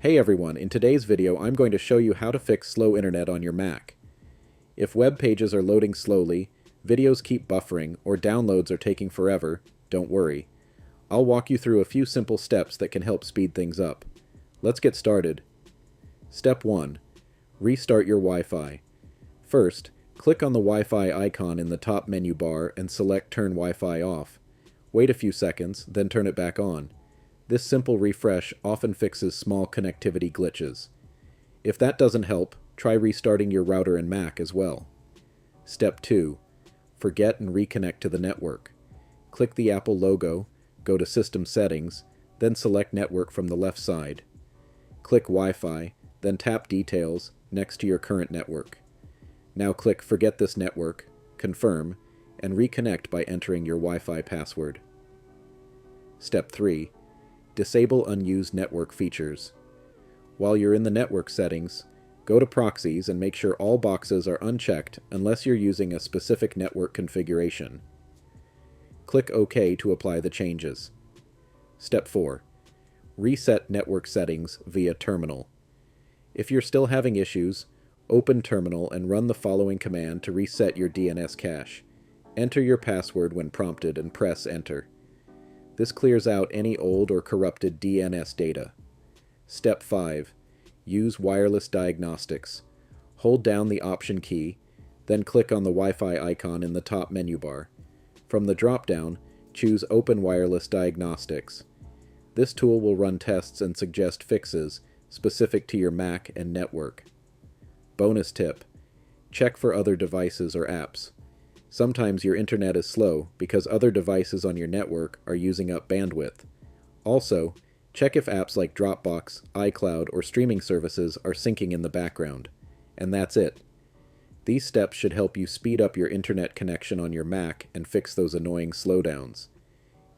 Hey everyone, in today's video I'm going to show you how to fix slow internet on your Mac. If web pages are loading slowly, videos keep buffering, or downloads are taking forever, don't worry. I'll walk you through a few simple steps that can help speed things up. Let's get started. Step 1. Restart your Wi-Fi. First, click on the Wi-Fi icon in the top menu bar and select Turn Wi-Fi off. Wait a few seconds, then turn it back on. This simple refresh often fixes small connectivity glitches. If that doesn't help, try restarting your router and Mac as well. Step 2. Forget and reconnect to the network. Click the Apple logo, go to System Settings, then select Network from the left side. Click Wi-Fi, then tap Details next to your current network. Now click Forget this network, confirm, and reconnect by entering your Wi-Fi password. Step 3. Disable unused network features. While you're in the network settings, go to Proxies and make sure all boxes are unchecked unless you're using a specific network configuration. Click OK to apply the changes. Step 4. Reset network settings via Terminal. If you're still having issues, open Terminal and run the following command to reset your DNS cache. Enter your password when prompted and press Enter. This clears out any old or corrupted DNS data. Step 5. Use wireless diagnostics. Hold down the Option key, then click on the Wi-Fi icon in the top menu bar. From the drop-down, choose Open Wireless Diagnostics. This tool will run tests and suggest fixes specific to your Mac and network. Bonus tip: check for other devices or apps. Sometimes your internet is slow because other devices on your network are using up bandwidth. Also, check if apps like Dropbox, iCloud, or streaming services are syncing in the background. And that's it. These steps should help you speed up your internet connection on your Mac and fix those annoying slowdowns.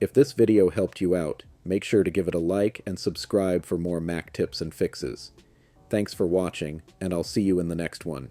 If this video helped you out, make sure to give it a like and subscribe for more Mac tips and fixes. Thanks for watching, and I'll see you in the next one.